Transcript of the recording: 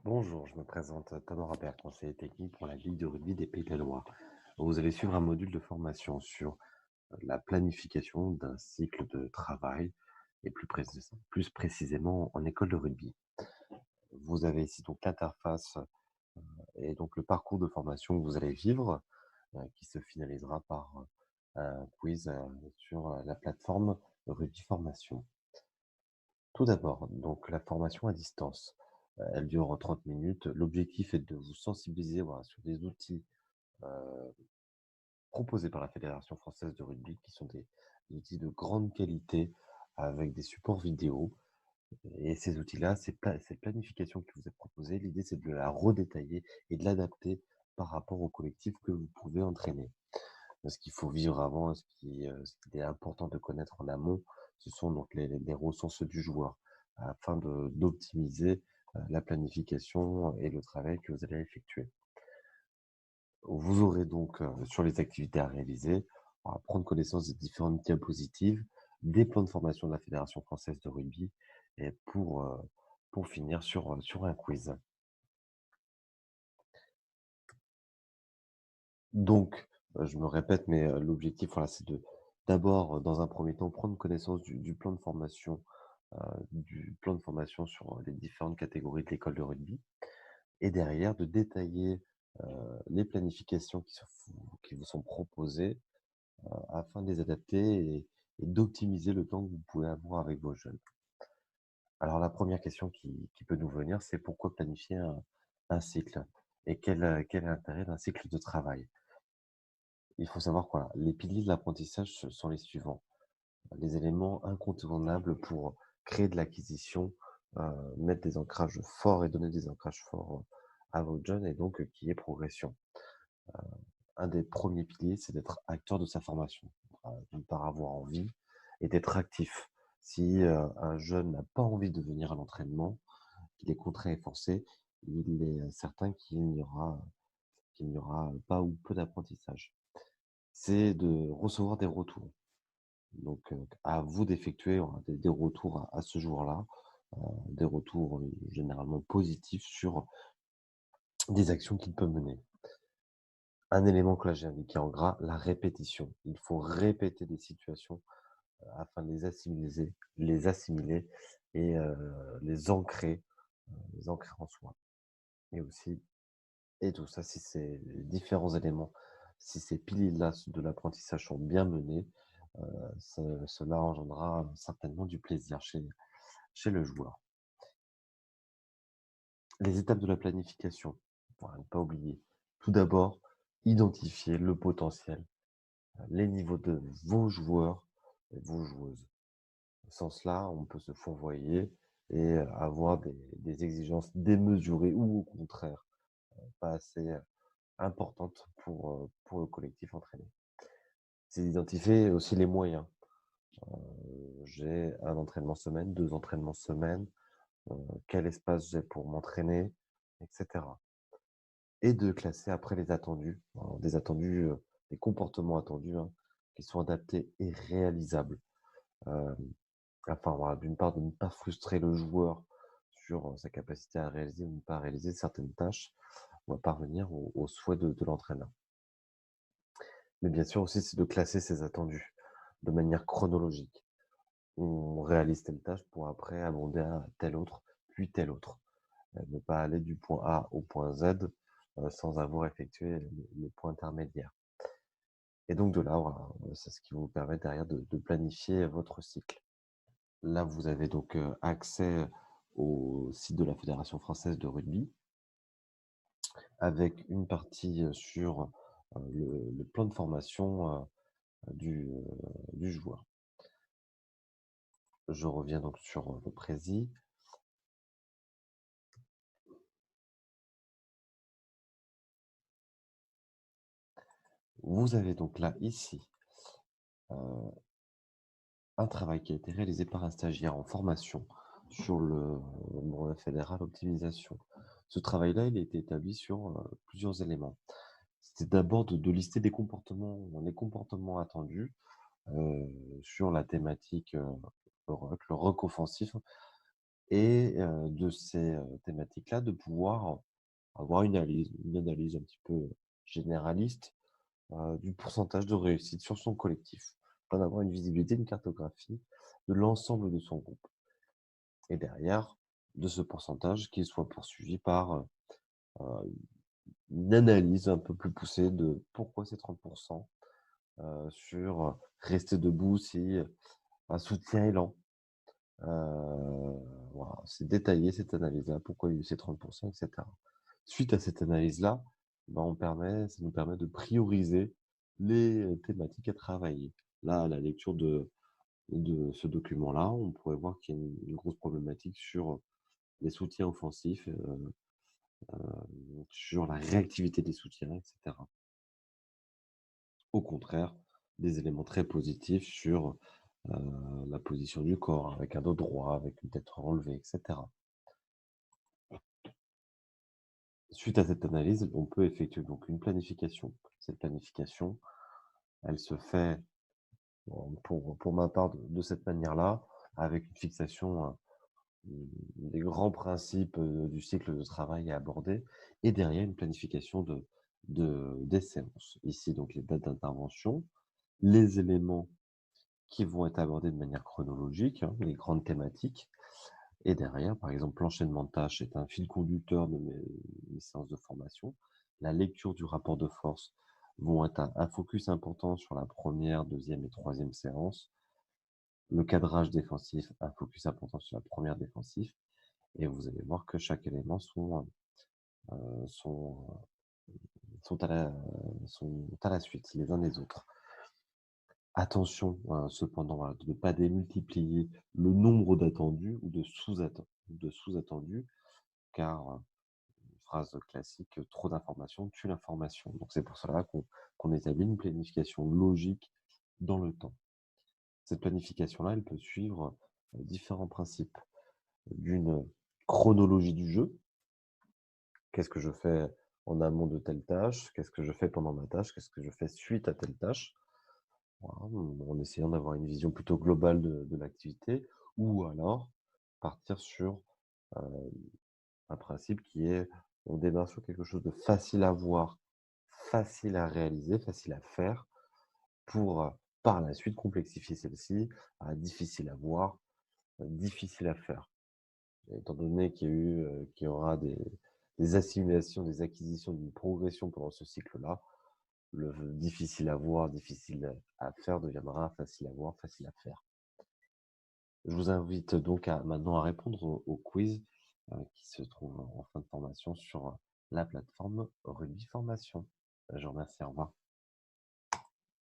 Bonjour, je me présente Thomas Robert, conseiller technique pour la Ligue de rugby des Pays de la Loire. Vous allez suivre un module de formation sur la planification d'un cycle de travail et plus précisément en école de rugby. Vous avez ici donc l'interface et donc le parcours de formation que vous allez vivre qui se finalisera par un quiz sur la plateforme Rugby Formation. Tout d'abord, donc la formation à distance, elle dure 30 minutes. L'objectif est de vous sensibiliser, voilà, sur des outils, heu, proposés par la Fédération française de rugby qui sont des outils de grande qualité avec des supports vidéo et ces outils-là, cette planification qui vous est proposée, l'idée c'est de la redétailler et de l'adapter par rapport au collectif que vous pouvez entraîner. Ce qu'il faut vivre avant, ce qu'il est important de connaître en amont, ce sont donc les ressources du joueur, afin d'optimiser, la planification et le travail que vous allez effectuer. Vous aurez donc, sur les activités à réaliser, à prendre connaissance des différentes diapositives, des plans de formation de la Fédération française de rugby et pour finir sur un quiz. Donc, je me répète, mais, l'objectif, voilà, c'est d'abord, dans un premier temps, prendre connaissance heu, du plan de formation sur les différentes catégories de l'école de rugby et derrière de détailler, les planifications qui vous sont proposées, afin de les adapter et d'optimiser le temps que vous pouvez avoir avec vos jeunes. Alors la première question qui peut nous venir, c'est pourquoi planifier un cycle? Et quel est l'intérêt d'un cycle de travail? Il faut savoir quoi, les piliers de l'apprentissage, ce sont les suivants. Les éléments incontournables pour créer de l'acquisition, mettre des ancrages forts et donner des ancrages forts, à votre jeune et donc, qu'il y ait progression. Un des premiers piliers, c'est d'être acteur de sa formation. D'une part avoir envie et d'être actif. Si, un jeune n'a pas envie de venir à l'entraînement, qu'il est contraint et forcé, il est certain qu'il n'y aura pas ou peu d'apprentissage. C'est de recevoir des retours. Donc, à vous d'effectuer, voilà, des retours à ce jour-là, des retours, généralement positifs sur des actions qu'il peut mener. Un élément que là j'ai indiqué en gras, la répétition. Il faut répéter des situations, afin de les assimiler et les ancrer en soi. Et aussi et tout ça, si ces différents éléments, si ces piliers-là de l'apprentissage sont bien menés, cela engendrera certainement du plaisir chez le joueur. Les étapes de la planification, pour ne pas oublier. Tout d'abord, identifier le potentiel, les niveaux de vos joueurs et vos joueuses. Sans cela, on peut se fourvoyer et avoir des exigences démesurées ou au contraire, pas assez, importantes pour le collectif entraîné. C'est d'identifier aussi les moyens. J'ai un entraînement semaine, 2 entraînements semaine, quel espace j'ai pour m'entraîner et cetera. Et de classer après les attendus, alors des attendus, des comportements attendus, hein, qui sont adaptés et réalisables. Hem, Afin, voilà, d'une part, de ne pas frustrer le joueur sur, sa capacité à réaliser ou ne pas réaliser certaines tâches ou à parvenir aux souhaits de l'entraîneur. Mais bien sûr aussi, c'est de classer ces attendus de manière chronologique. On réalise telle tâche pour après abonder à telle autre, puis telle autre. Ne pas aller du point A au point Z, sans avoir effectué les points intermédiaires. Et donc de là, voilà, c'est ce qui vous permet derrière de planifier votre cycle. Là, vous avez donc, accès au site de la Fédération française de rugby avec une partie, sur, le plan de formation, du joueur. Je reviens donc sur, le prési. Vous avez donc là, ici, heu, un travail qui a été réalisé par un stagiaire en formation sur le brevet fédéral optimisation. Ce travail-là, il a été établi sur, plusieurs éléments. C'était d'abord de lister des comportements les comportements attendus, sur la thématique, le ruck offensif et de ces, thématiques-là, de pouvoir avoir une analyse un petit peu généraliste, du pourcentage de réussite sur son collectif, afin d'avoir une visibilité, une cartographie de l'ensemble de son groupe et derrière, de ce pourcentage, qu'il soit poursuivi par, heu, une analyse un peu plus poussée de pourquoi ces 30 sur rester debout si un soutien est lent. Voilà, c'est détaillé cette analyse-là, pourquoi il y a eu ces 30 et cetera. Suite à cette analyse-là, ben, ça nous permet de prioriser les, thématiques à travailler. Là, à la lecture de ce document-là, on pourrait voir qu'il y a une grosse problématique sur les soutiens offensifs, sur la réactivité des soutiens et cetera. Au contraire, des éléments très positifs sur, la position du corps, avec un dos droit, avec une tête relevée et cetera. Suite à cette analyse, on peut effectuer donc une planification. Cette planification, elle se fait, pour ma part de cette manière-là, avec une fixation, des grands principes, du cycle de travail à aborder et derrière une planification des séances. Ici donc les dates d'intervention, les éléments qui vont être abordés de manière chronologique, hein, les grandes thématiques et derrière, par exemple, l'enchaînement de tâches est un fil conducteur de mes séances de formation. La lecture du rapport de force vont être un focus important sur la première, deuxième et troisième séance. Le cadrage défensif, un focus important sur la première défensif et vous allez voir que chaque élément sont, sont à la suite les uns des autres. Attention, cependant, voilà, de ne pas démultiplier le nombre d'attendus ou de sous-attendus car, phrase classique, trop d'informations tue l'information. Donc c'est pour cela qu'on établit une planification logique dans le temps. Cette planification-là, elle peut suivre, différents principes. D'une chronologie du jeu. Qu'est-ce que je fais en amont de telle tâche? Qu'est-ce que je fais pendant ma tâche? Qu'est-ce que je fais suite à telle tâche? Voilà, en essayant d'avoir une vision plutôt globale de l'activité ou alors partir sur, heu, un principe qui est, on démarre sur quelque chose de facile à voir, facile à réaliser, facile à faire pour, par la suite complexifier celle-ci à difficile à voir, difficile à faire. Étant donné qu'il y aura des assimilations, des acquisitions, d'une progression pendant ce cycle-là, le difficile à voir, difficile à faire deviendra facile à voir, facile à faire. Je vous invite donc à maintenant à répondre au quiz, qui se trouve en fin de formation sur, la plateforme Rugby Formation. Je vous remercie, au revoir.